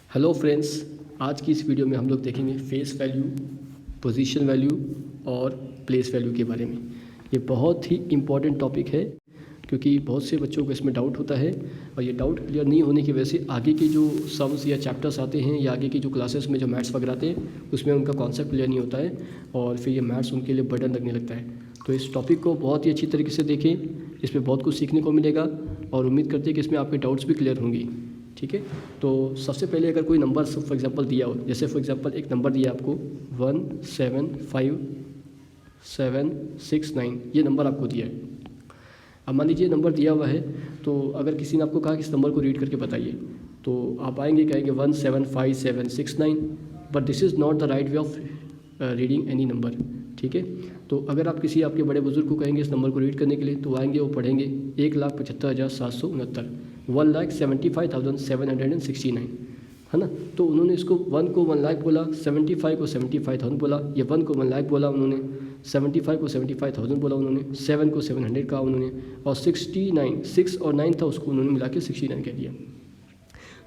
Hello friends, आज की इस वीडियो में हम लोग देखेंगे फेस वैल्यू, पोजीशन वैल्यू और प्लेस वैल्यू के बारे में। ये बहुत ही इम्पॉर्टेंट टॉपिक है क्योंकि बहुत से बच्चों को इसमें डाउट होता है और ये डाउट क्लियर नहीं होने की वजह से आगे के जो सम्स या चैप्टर्स आते हैं या आगे की जो क्लासेस में जो मैथ्स वगैरह आते हैं उसमें उनका कॉन्सेप्ट क्लियर नहीं होता है और फिर ये मैथ्स उनके लिए बर्डन लगने लगता है। तो इस टॉपिक को बहुत ही अच्छी तरीके से देखें, इसमें बहुत कुछ सीखने को मिलेगा और उम्मीद करते हैं कि इसमें आपके डाउट्स भी क्लियर होंगी। ठीक है, तो सबसे पहले अगर कोई नंबर फॉर एग्जांपल दिया हो, जैसे फॉर एग्जांपल एक नंबर दिया आपको 175,769, ये नंबर आपको दिया है। अब मान लीजिए नंबर दिया हुआ है, तो अगर किसी ने आपको कहा कि इस नंबर को रीड करके बताइए, तो आप आएंगे कहेंगे 175,769, but this is not the right way of reading any number. ठीक है, तो अगर आप किसी आपके बड़े बुजुर्ग को कहेंगे इस नंबर को रीड करने के लिए, तो आएंगे वो पढ़ेंगे 1,75,769, 1,75,769, है ना। तो उन्होंने इसको 1 को 1 लाख बोला, 75 को 75,000 बोला, ये 1 को 1 लाख बोला उन्होंने, 75 को 75,000 बोला उन्होंने, 7 को 700 कहा उन्होंने, और 69 6 और 9 था उसको उन्होंने मिला के 69 कह दिया।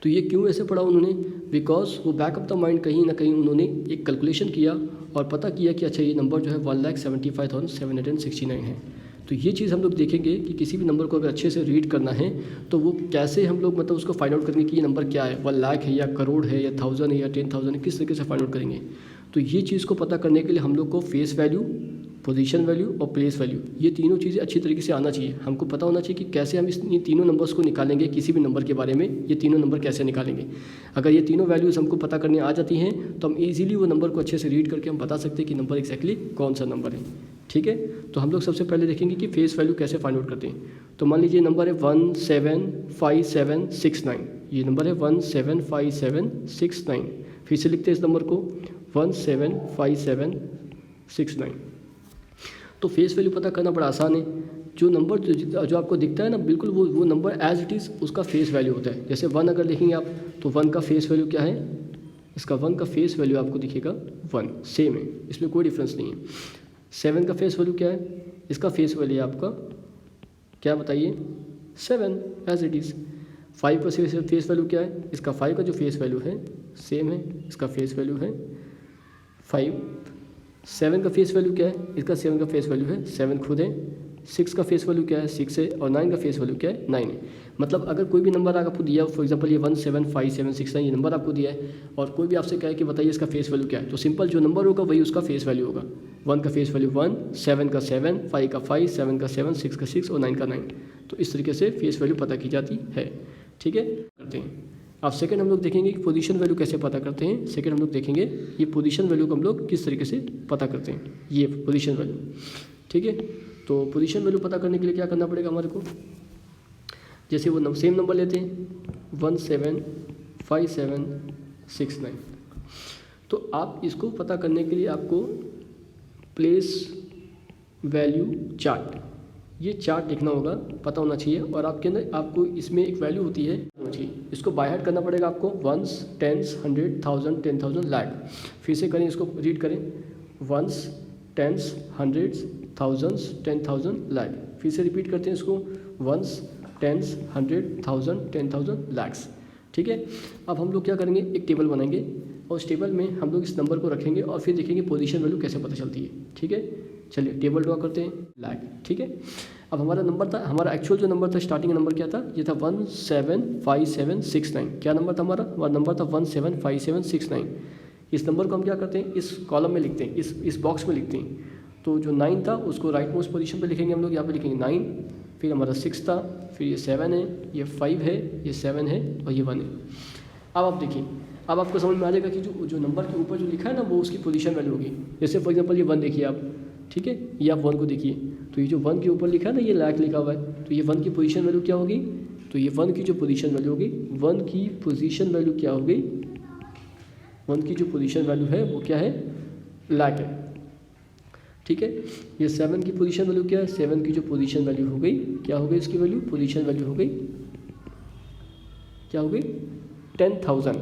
तो ये क्यों ऐसे पढ़ा उन्होंने? बिकॉज वो बैक ऑफ द माइंड कहीं ना कहीं उन्होंने एक कैलकुलेशन किया और पता किया कि अच्छा ये नंबर जो है 1,75,769 है। तो ये चीज़ हम लोग देखेंगे कि किसी भी नंबर को अगर अच्छे से रीड करना है तो वो कैसे हम लोग मतलब उसको फाइंड आउट करेंगे कि ये नंबर क्या है, 1 लाख है या करोड़ है या 1000 है या 10,000 है, किस तरीके से फाइंड आउट करेंगे। तो ये चीज़ को पता करने के लिए हम लोग को फेस वैल्यू, पोजीशन वैल्यू और प्लेस वैल्यू, ये तीनों चीज़ें अच्छी तरीके से आना चाहिए। हमको पता होना चाहिए कि कैसे हम ये तीनों नंबर्स को निकालेंगे, किसी भी नंबर के बारे में ये तीनों नंबर कैसे निकालेंगे। अगर ये तीनों वैल्यूज़ हमको पता करने आ जाती हैं तो हम इजीली वो नंबर को अच्छे से रीड करके हम बता सकते हैं कि नंबर एक्जैक्टली कौन सा नंबर है। ठीक है, तो हम लोग सबसे पहले देखेंगे कि फेस वैल्यू कैसे फाइंड आउट करते हैं। तो मान लीजिए नंबर है 175,769, ये नंबर है 175,769। फिर से लिखते हैं इस नंबर को 175,769। तो फेस वैल्यू पता करना बड़ा आसान है। जो नंबर जो आपको दिखता है ना, बिल्कुल वो नंबर एज इट इज़ उसका फेस वैल्यू होता है। जैसे 1 अगर लिखेंगे आप तो 1 का फेस वैल्यू क्या है, इसका 1 का फेस वैल्यू आपको दिखेगा 1, सेम है, इसमें कोई डिफरेंस नहीं है। 7 का फेस वैल्यू क्या है, इसका फेस वैल्यू है आपका क्या बताइए, 7 एज इट इज़। 5 का फेस वैल्यू क्या है, इसका 5 का जो फेस वैल्यू है सेम है, इसका फेस वैल्यू है 5। 7 का फेस वैल्यू क्या है, इसका 7 का फेस वैल्यू है 7 खुद है। 6 का फेस वैल्यू क्या है, 6 है। और 9 का फेस वैल्यू क्या है, 9 है। मतलब अगर कोई भी नंबर आपको दिया, फॉर एग्जांपल ये 175,769 ये नंबर आपको दिया है और कोई भी आपसे कहे कि बताइए इसका फेस वैल्यू क्या है, तो सिंपल जो नंबर होगा वही उसका फेस वैल्यू होगा। 1 का फेस वैल्यू 1, 7 का 7, 5 का 5, 7 का 7, 6 का 6 और 9 का 9। तो इस तरीके से फेस वैल्यू पता की जाती है। ठीक है, करते हैं। अब सेकंड हम लोग देखेंगे कि पोजीशन वैल्यू कैसे पता करते हैं। सेकंड हम लोग देखेंगे ये पोजीशन वैल्यू को हम लोग किस तरीके से पता करते हैं, ये पोजीशन वैल्यू। ठीक है, तो पोजीशन वैल्यू पता करने के लिए क्या करना पड़ेगा हमारे को, जैसे वो सेम नंबर लेते हैं 175,769। तो आप इसको पता करने के लिए आपको प्लेस वैल्यू चार्ट, ये चार्ट लिखना होगा, पता होना चाहिए। और आपके अंदर आपको इसमें एक वैल्यू होती है, इसको बाय हार्ट करना पड़ेगा आपको, 1s, 10s, 100, 1000, 10,000, लाख। फिर से करें, इसको रीड करें 1s, 10s, 100s, 1000s, 10,000, lakh. फिर से रिपीट करते हैं इसको 1s, 10s, 100, 1000, 10,000, लाख्स। ठीक है, अब हम लोग क्या करेंगे, एक टेबल बनाएंगे और उस टेबल में हम लोग इस नंबर को रखेंगे और फिर देखेंगे पोजीशन वैल्यू कैसे पता चलती है। ठीक है, चलिए टेबल ड्रॉ करते हैं, लाख। ठीक है, अब हमारा नंबर था, हमारा एक्चुअल जो नंबर था, स्टार्टिंग नंबर क्या था, ये था 175,769। क्या नंबर था हमारा नंबर था 175,769। इस नंबर को हम क्या करते हैं, इस कॉलम में लिखते हैं, इस बॉक्स में लिखते हैं। तो जो 9 था उसको राइट मोस्ट पोजीशन पे लिखेंगे हम लोग, यहाँ पे लिखेंगे 9। फिर हमारा 6 था, फिर ये 7 है, ये 5 है, ये 7 है और ये 1 है। अब आप देखिए, अब आपको समझ में आ जाएगा कि जो नंबर के ऊपर जो लिखा है ना वो उसकी पोजीशन वैल्यू होगी। जैसे फॉर एग्जांपल ये 1 देखिए आप, ठीक है, ये आप 1 को देखिए, तो ये जो 1 के ऊपर लिखा है ना, ये लाख लिखा हुआ है, तो ये 1 की पोजीशन वैल्यू क्या होगी, तो ये 1 की जो पोजीशन वैल्यू होगी, 1 की पोजीशन वैल्यू क्या होगी, 1 की जो पोजीशन वैल्यू है वो क्या है, लाख है। ठीक है, ये 7 की पोजीशन वैल्यू क्या है, 7 की जो पोजीशन वैल्यू हो गई, क्या हो गई इसकी वैल्यू, पोजीशन वैल्यू हो गई, क्या हो गई, 10,000।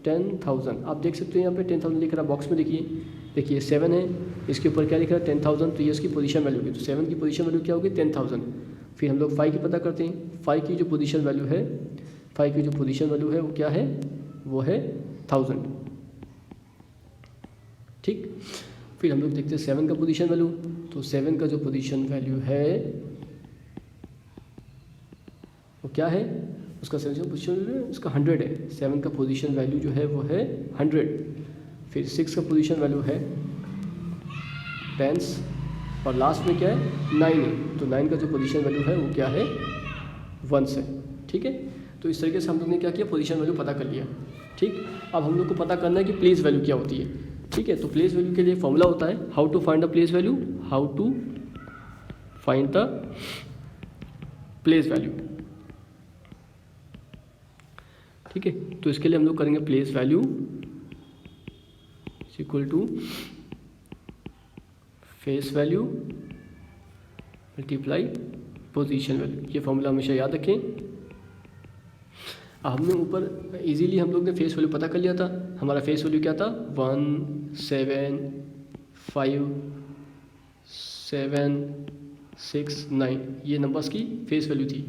10,000 आप देख सकते हो यहाँ पे 10,000 लिख रहा है, बॉक्स में देखिए 7 है, इसके ऊपर क्या लिख रहा है 10,000, तो ये इसकी पोजीशन वैल्यू होगी। तो 7 की पोजीशन वैल्यू क्या होगी, 10,000। फिर हम लोग 5 की पता करते हैं, 5 की जो पोजीशन वैल्यू है, 5 की जो पोजीशन वैल्यू है वो क्या है, वो है 1000। ठीक, फिर हम लोग देखते हैं 7 का पोजीशन वैल्यू। तो 7 का जो पोजीशन वैल्यू है वो क्या है, उसका 7 का पोजीशन वैल्यू उसका 100 है। 7 का पोजीशन वैल्यू जो है वो है 100। फिर 6 का पोजीशन वैल्यू है 10 और लास्ट में क्या है 9 है। तो 9 का जो पोजीशन वैल्यू है वो क्या है 1 है। ठीक है, तो इस तरीके से हम लोग ने क्या किया, पोजीशन वैल्यू पता कर लिया। ठीक, अब हम लोग को पता करना है कि प्लेस वैल्यू क्या होती है। ठीक है, तो प्लेस वैल्यू के लिए फॉर्मूला होता है how to find the place value, how to find the place value. ठीक है, तो इसके लिए हम लोग करेंगे place value equal to face value multiply position value. ये फॉर्मूला हमेशा याद रखें। हमने ऊपर इजीली हम लोग ने फेस वैल्यू पता कर लिया था। हमारा फेस वैल्यू क्या था 1 7 5 7 6 9, ये नंबर्स की फेस वैल्यू थी।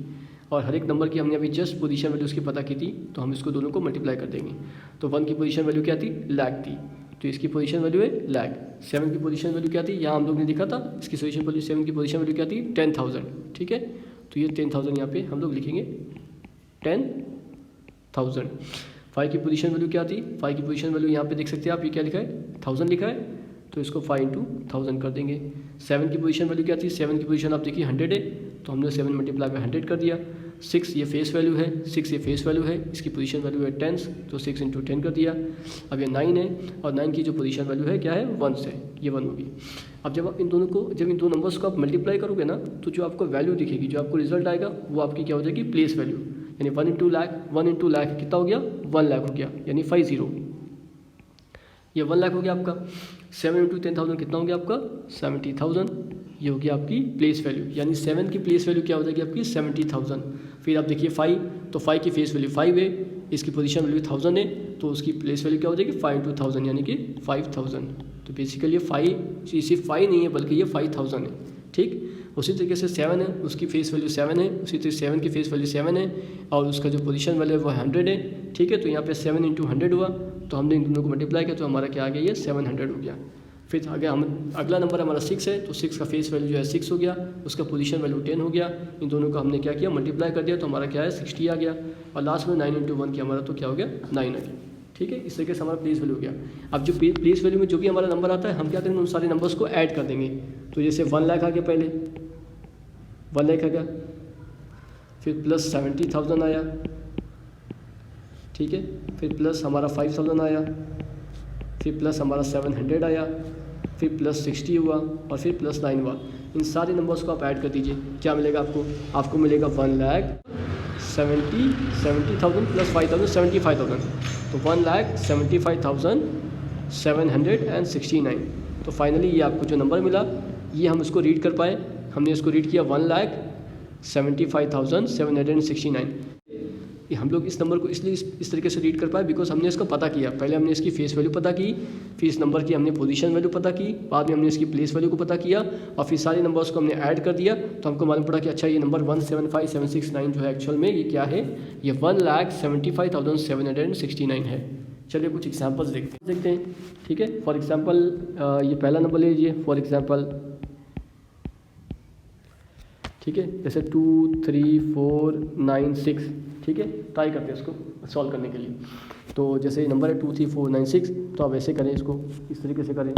और हर एक नंबर की हमने अभी जस्ट पोजीशन वैल्यू उसकी पता की थी, तो हम इसको दोनों को मल्टीप्लाई कर देंगे। तो 1 की पोजीशन वैल्यू क्या थी, लैग थी, तो इसकी पोजीशन वैल्यू है लैग। 7 की पोजीशन वैल्यू क्या थी, यहाँ हम लोग ने लिखा था इसकी सोल्यूशन वैल्यू 7 की पोजीशन वैल्यू क्या थी 10,000। ठीक है, तो ये 10,000 यहाँ पे हम लोग लिखेंगे 10,000। 5 की पोजीशन वैल्यू क्या थी, 5 की पोजीशन वैल्यू यहाँ पे देख सकते हैं आप, ये क्या लिखा है 1000 लिखा है, तो इसको 5 × 1000 कर देंगे। 7 की पोजीशन वैल्यू क्या थी, 7 की पोजीशन आप देखिए 100 है, तो हमने 7 मल्टीप्लाई बाय 100 कर दिया। 6 ये फेस वैल्यू है, 6 ये फेस वैल्यू है, इसकी पोजीशन वैल्यू है 10, तो 6 × 10 कर दिया। अब ये 9 है, और 9 की जो पोजीशन वैल्यू है क्या है 1 है, ये 1 होगी। अब जब आप इन दो नंबर्स को आप मल्टीप्लाई करोगे ना, तो जो आपको वैल्यू दिखेगी, जो आपको रिजल्ट आएगा वो आपकी क्या हो जाएगी प्लेस वैल्यू। यानी 1 × लाख, 1 × लाख कितना हो गया 1 लाख हो गया, यानी 50, ये 1 लाख हो गया आपका। 7 × 10,000 कितना हो गया आपका 70,000, ये हो गया आपकी प्लेस वैल्यू। यानी 7 की प्लेस वैल्यू क्या हो जाएगी आपकी 70,000। फिर आप देखिए 5, तो 5 की फेस वैल्यू 5 है, इसकी पोजीशन वैल्यू 1000 है, तो उसकी प्लेस वैल्यू क्या हो जाएगी 5 × 1000 यानी कि 5000। तो बेसिकली ये 5 सिर्फ 5 नहीं है बल्कि ये 5000 है। ठीक, उसी तरीके से 7 है, उसकी फेस वैल्यू 7 है, उसी तरीके 7 की फेस वैल्यू 7 है, और उसका जो पोजीशन वैल्यू है वो 100 है। ठीक है, तो यहाँ पे 7 × 100 हुआ, तो हमने इन दोनों को मल्टीप्लाई किया, तो हमारा क्या आ गया ये 700 हो गया। फिर आगे हम अगला नंबर हमारा 6 है, तो 6 का फेस वैल्यू जो है 6 हो गया, उसका पोजीशन वैल्यू 10 हो गया। इन दोनों को हमने क्या किया मल्टीप्लाई कर दिया, तो हमारा क्या है 60 आ गया। और लास्ट में 9 × 1 किया हमारा, तो क्या हो गया 9 आ गया। ठीक है, इस तरीके से हमारा प्लेस वैल्यू हो गया। अब जो प्लेस वैल्यू में जो भी हमारा नंबर आता है, हम क्या करेंगे उन सारे नंबर्स को ऐड कर देंगे। तो जैसे 1 लाख आ गया, पहले 1 लाख आ गया, फिर प्लस 70,000 आया। ठीक है, फिर प्लस हमारा 5000 आया, फिर प्लस हमारा 700 आया, फिर प्लस 60 हुआ, और फिर प्लस 9 हुआ। इन सारे नंबर्स को आप ऐड कर दीजिए, क्या मिलेगा आपको, आपको मिलेगा 1,70,000 प्लस 5,000 75,000, तो 1,75,769। तो फाइनली ये आपको जो नंबर मिला, ये हम इसको रीड कर पाए। हमने इसको रीड किया 1,75,769। ये हम लोग इस नंबर को इसलिए इस तरीके से रीड कर पाए बिकॉज हमने इसको पता किया। पहले हमने इसकी फेस वैल्यू पता की, फिर इस नंबर की हमने पोजीशन वैल्यू पता की, बाद में हमने इसकी प्लेस वैल्यू को पता किया, और फिर सारे नंबर्स को हमने ऐड कर दिया। तो हमको मालूम पड़ा कि अच्छा ये नंबर 1,75,769 जो है एक्चुअल में ये क्या है, ये 1,75,769 है। चलिए कुछ एग्जाम्पल्स देखते हैं। ठीक है, फॉर एग्जाम्पल ये पहला नंबर ले लीजिए फॉर एग्जाम्पल। ठीक है, जैसे 2 3 4 9 6। ठीक है, ट्राई करते हैं इसको सॉल्व करने के लिए। तो जैसे नंबर है 2 3 4 9 6, तो आप ऐसे करें, इसको इस तरीके से करें।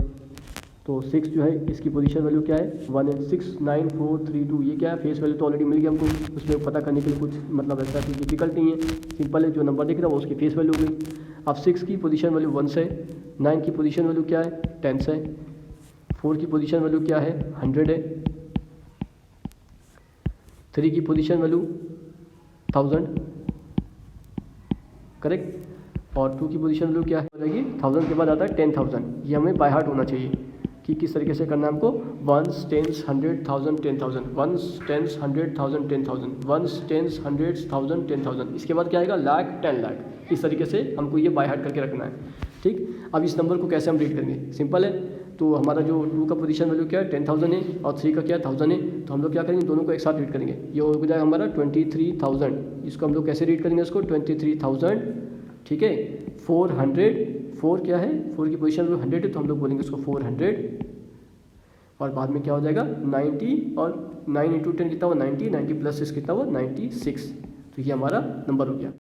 तो 6 जो है इसकी पोजीशन वैल्यू क्या है 1 है, 6 9 4 3 2, ये क्या है फेस वैल्यू तो ऑलरेडी मिल गया हमको, उसमें पता करने के लिए कुछ मतलब ऐसा कोई डिफिकल्ट नहीं है, सिंपल है। जो नंबर दिख रहा है वो उसकी फेस वैल्यू हो गई। अब 6 की पोजीशन वैल्यू 1 है, 9 की पोजीशन वैल्यू क्या है 10 है, 4 की पोजीशन वैल्यू क्या है 100 है, 3 की पोजीशन वैल्यू 1000 करेक्ट, और 2 की पोजीशन वैल्यू क्या हो जाएगी 1000 के बाद आता है 10,000। ये हमें बाय हार्ट होना चाहिए कि किस तरीके से करना है हमको 1s 10s 100,000 10,000, 1s 10s 100,000 10,000, 1s 10s 100,000 10,000। इसके बाद क्या आएगा लाख 10 लाख। इस तरीके से हमको ये बाय हार्ट करके रखना है। ठीक, अब इस नंबर को कैसे हम रीड करेंगे, सिंपल है। तो हमारा जो 2 का पोजीशन वैल्यू क्या है 10,000 है, और 3 का क्या है 1000 है, तो हम लोग क्या करेंगे दोनों को एक साथ रीड करेंगे। ये हो जाएगा हमारा 23,000। इसको हम लोग कैसे रीड करेंगे, इसको 23,000 ठीक है। 4 क्या है, 4 की पोजीशन में 100 है तो हम लोग बोलेंगे उसको 400, और बाद में क्या हो जाएगा 90, और 9 × 10 कितना हुआ 90, 90 + 6 कितना हुआ 96। तो ये हमारा नंबर हो गया।